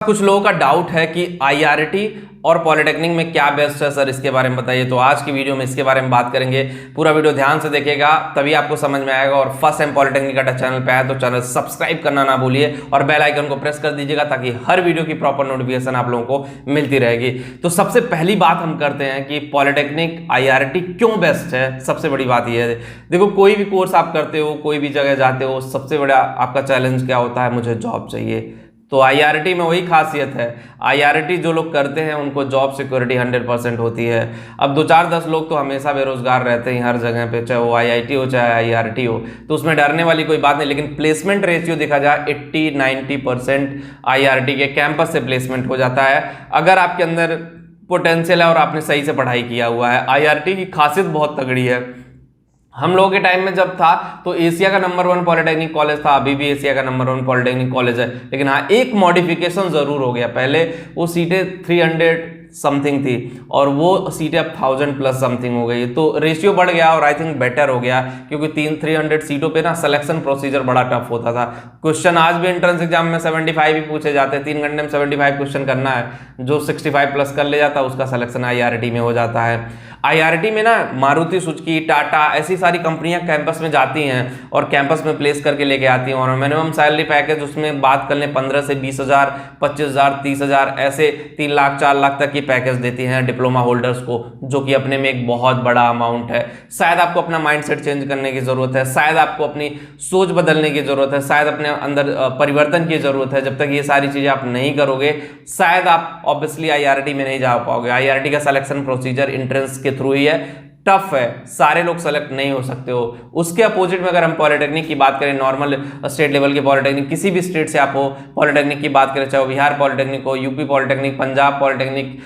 कुछ लोगों का डाउट है कि आईआरटी और पॉलिटेक्निक में क्या बेस्ट है सर, इसके बारे में बताइए। तो आज की वीडियो में इसके बारे में बात करेंगे। पूरा वीडियो ध्यान से देखिएगा तभी आपको समझ में आएगा। और फर्स्ट टाइम पॉलिटेक्निक का चैनल पे है तो चैनल सब्सक्राइब करना ना भूलिए और बेल आइकन को प्रेस कर दीजिएगा ताकि हर वीडियो की प्रॉपर नोटिफिकेशन आप लोगों को मिलती रहेगी। तो सबसे पहली बात हम करते हैं कि पॉलिटेक्निक आईआरटी क्यों बेस्ट है। सबसे बड़ी बात यह है, देखो कोई भी कोर्स आप करते हो, कोई भी जगह जाते हो, सबसे बड़ा आपका चैलेंज क्या होता है, मुझे जॉब चाहिए। तो आईआरटी में वही खासियत है, आईआरटी जो लोग करते हैं उनको जॉब सिक्योरिटी 100% होती है। अब 2-4-10 लोग तो हमेशा बेरोजगार रहते हैं हर जगह पे, चाहे वो आईआईटी हो चाहे आईआरटी हो, तो उसमें डरने वाली कोई बात नहीं। लेकिन प्लेसमेंट रेशियो देखा जाए 80-90% आईआरटी के कैंपस से प्लेसमेंट हो जाता है अगर आपके अंदर पोटेंशियल है और आपने सही से पढ़ाई किया हुआ है। आईआरटी की खासियत बहुत तगड़ी है। हम लोगों के टाइम में जब था तो एशिया का नंबर 1 पॉलिटेक्निक कॉलेज था, अभी भी एशिया का नंबर 1 पॉलिटेक्निक कॉलेज है। लेकिन हाँ, एक मॉडिफिकेशन जरूर हो गया। पहले वो सीटें 300 समथिंग थी और वो सीटें अब 1000+ समथिंग हो गई। तो रेशियो बढ़ गया और आई थिंक बेटर हो गया, क्योंकि 300 सीटों पे ना सिलेक्शन प्रोसीजर बड़ा टफ होता था। क्वेश्चन आज भी एंट्रेंस एग्जाम में 75 ही पूछे जाते हैं। 3 घंटे में 75 क्वेश्चन करना है, जो 65+ कर ले जाता है उसका सिलेक्शन आईआरटी में हो जाता है। आईआरटी में ना मारुति सुजुकी, टाटा, ऐसी सारी कंपनियां कैंपस में जाती हैं और कैंपस में प्लेस करके लेके आती हैं। और मिनिमम सैलरी पैकेज उसमें बात कर लें 15 से 20,000, 25,000, 30,000, ऐसे 3 लाख 4 लाख तक की पैकेज देती हैं डिप्लोमा होल्डर्स को, जो कि अपने में एक बहुत बड़ा अमाउंट है। शायद आपको अपना माइंडसेट चेंज करने की जरूरत है, शायद आपको अपनी सोच बदलने की जरूरत है, शायद अपने अंदर परिवर्तन की जरूरत है। जब तक ये सारी चीजें आप नहीं करोगे शायद आप ऑब्वियसली आईआरटी में नहीं जा पाओगे। आईआरटी का सिलेक्शन प्रोसीजर एंट्रेंस के थ्रू ही है, टफ है, सारे लोग सेलेक्ट नहीं हो सकते हो। उसके अपोजिट में अगर हम पॉलिटेक्निक की बात करें, नॉर्मल स्टेट लेवल के पॉलिटेक्निक, किसी भी स्टेट से आप हो, पॉलिटेक्निक की बात करें, चाहे वो बिहार पॉलिटेक्निक हो, UP polytechnic, Punjab polytechnic,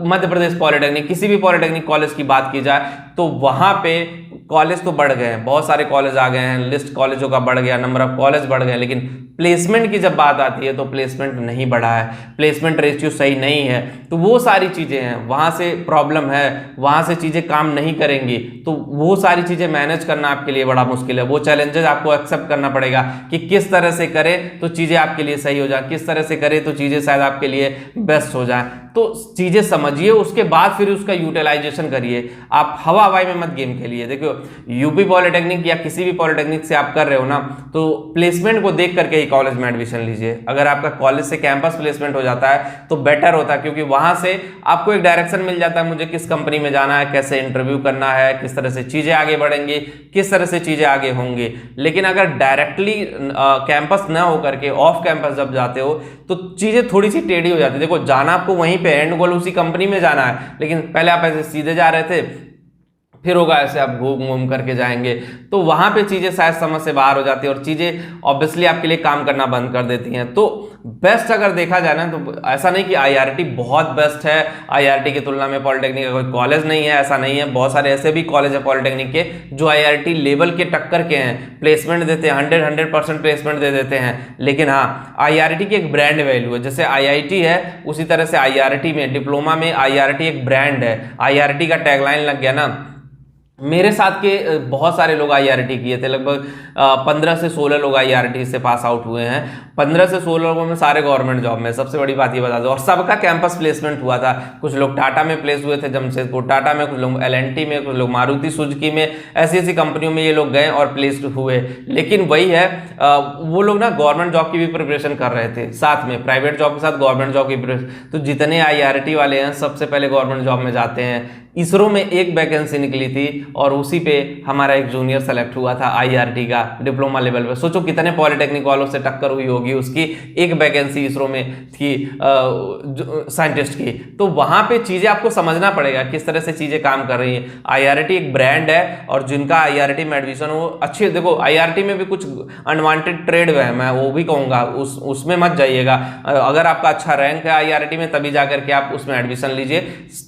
Madhya Pradesh polytechnic, किसी भी पॉलिटेक्निक कॉलेज की बात की जाए तो वहां पे कॉलेज तो बढ़ गए हैं, बहुत सारे कॉलेज आ गए हैं, लिस्ट कॉलेजों का बढ़ गया, नंबर ऑफ कॉलेज बढ़ गए, लेकिन प्लेसमेंट की जब बात आती है तो प्लेसमेंट नहीं बढ़ा है, प्लेसमेंट रेशियो सही नहीं है। तो वो सारी चीजें हैं, वहां से प्रॉब्लम है, वहां से चीजें काम नहीं करेंगी, तो वो सारी चीजें मैनेज करना आपके लिए बड़ा मुश्किल है। वो चैलेंजेस आपको एक्सेप्ट करना पड़ेगा कि किस तरह से करें तो चीजें आपके लिए सही हो जाए, किस तरह से करें तो चीजें शायद आपके लिए बेस्ट हो जाए। तो चीजें समझिए, उसके बाद फिर उसका यूटिलाइजेशन करिए। आप हवा हवाई में मत गेम खेलिए। देखो यूपी पॉलिटेक्निक या किसी भी पॉलिटेक्निक से आप कर रहे हो ना, तो प्लेसमेंट को देख करके ही कॉलेज में एडमिशन लीजिए। अगर आपका कॉलेज से कैंपस प्लेसमेंट हो जाता है तो बेटर होता है, क्योंकि वहां से आपको एक डायरेक्शन मिल जाता है, मुझे किस कंपनी में जाना है, कैसे इंटरव्यू करना है, किस तरह से चीजें आगे बढ़ेंगी, किस तरह से चीजें आगे होंगी। लेकिन अगर डायरेक्टली कैंपस ना होकर के ऑफ कैंपस जब जाते हो तो चीजें थोड़ी सी टेढ़ी हो जाती है। देखो जाना आपको वहीं पे एंड गोल उसी कंपनी में जाना है, लेकिन पहले आप ऐसे सीधे जा रहे थे, फिर होगा ऐसे आप घूम घूम करके जाएंगे, तो वहां पे चीजें शायद समझ से बाहर हो जाती है और चीजें ऑब्वियसली आपके लिए काम करना बंद कर देती हैं। तो बेस्ट अगर देखा जाए ना, तो ऐसा नहीं कि आईआरटी बहुत बेस्ट है, आईआरटी की तुलना में पॉलिटेक्निक का कोई कॉलेज नहीं है, ऐसा नहीं है। बहुत सारे ऐसे भी कॉलेज है पॉलिटेक्निक के जो आईआरटी लेवल के टक्कर के हैं, प्लेसमेंट देते हैं, 100% प्लेसमेंट दे देते हैं। लेकिन हाँ, आईआरटी की एक ब्रांड वैल्यू है, जैसे आईआईटी है उसी तरह से आईआरटी में, डिप्लोमा में आईआरटी एक ब्रांड है। आईआरटी का टैगलाइन लग गया ना। मेरे साथ के बहुत सारे लोग आईआरटी किए थे, लगभग 15 से 16 लोग आईआरटी से पास आउट हुए हैं। 15 से 16 लोगों में सारे गवर्नमेंट जॉब में, सबसे बड़ी बात ये बता दो, और सबका कैंपस प्लेसमेंट हुआ था। कुछ लोग टाटा में प्लेस हुए थे, जमशेदपुर टाटा में, कुछ लोग एलएनटी में, कुछ लोग मारुति सुजुकी में, ऐसी ऐसी कंपनियों में ये लोग गए और प्लेस्ड हुए। लेकिन वही है, वो लोग ना गवर्नमेंट जॉब की भी प्रिपरेशन कर रहे थे साथ में, प्राइवेट जॉब के साथ गवर्नमेंट जॉब की प्रिपरेशन। तो जितने आईआरटी वाले हैं सबसे पहले गवर्नमेंट जॉब में जाते हैं। इसरो में एक वैकेंसी निकली थी और उसी पे हमारा एक जूनियर सेलेक्ट हुआ था आईआरटी का, डिप्लोमा लेवल पे। सोचो कितने पॉलिटेक्निक वालों से टक्कर हुई होगी उसकी, एक वैकेंसी इसरो में थी साइंटिस्ट की। तो वहां पे चीजें आपको समझना पड़ेगा किस तरह से चीजें काम कर रही हैं। आईआरटी एक ब्रांड है और जिनका आईआरटी में एडमिशन हो अच्छे, देखो आईआरटी में भी कुछ अनवांटेड ट्रेड है, मैं वो भी कहूंगा, उसमें मत जाइएगा। अगर आपका अच्छा रैंक है आईआरटी में तभी जाकर के आप उसमें एडमिशन लीजिए,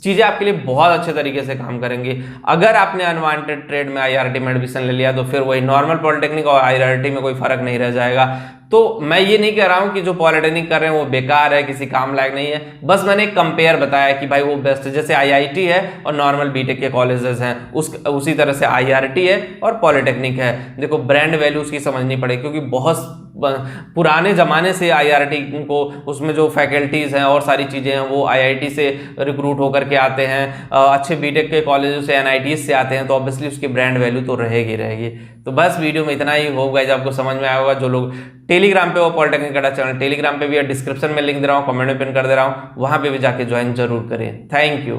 चीजें आपके लिए बहुत अच्छे तरीके से काम करेंगे। अगर आपने अनवांटेड ट्रेड में आईआरटी में एडमिशन ले लिया तो फिर वही नॉर्मल पॉलिटेक्निक और आईआरटी में कोई फर्क नहीं रह जाएगा। तो मैं ये नहीं कह रहा हूं कि जो पॉलिटेक्निक कर रहे हैं वो बेकार है, किसी काम लायक नहीं है, बस मैंने एक कंपेयर बताया कि भाई वो बेस्ट है। जैसे आईआईटी है और नॉर्मल बीटेक के कॉलेजेस हैं, उसी तरह से आईआरटी है और पॉलिटेक्निक है। देखो ब्रांड वैल्यू उसकी समझनी पड़ेगी, क्योंकि बहुत पुराने ज़माने से आईआरटी को उसमें जो फैकल्टीज़ हैं और सारी चीज़ें हैं वो आईआईटी से रिक्रूट होकर के आते हैं, अच्छे बीटेक के कॉलेजों से एनआईटीज से आते हैं, तो ऑब्वियसली उसकी ब्रांड वैल्यू तो रहेगी रहेगी। तो बस वीडियो में इतना ही होगा, जब आपको समझ में आया होगा। जो लोग टेलीग्राम पे वो पॉलिटेक्निक अड्डा चैनल टेलीग्राम पे भी डिस्क्रिप्शन में लिंक दे रहा हूँ, कमेंट में पिन कर दे रहा हूँ, वहाँ पे भी जाके ज्वाइन जरूर करें। Thank you.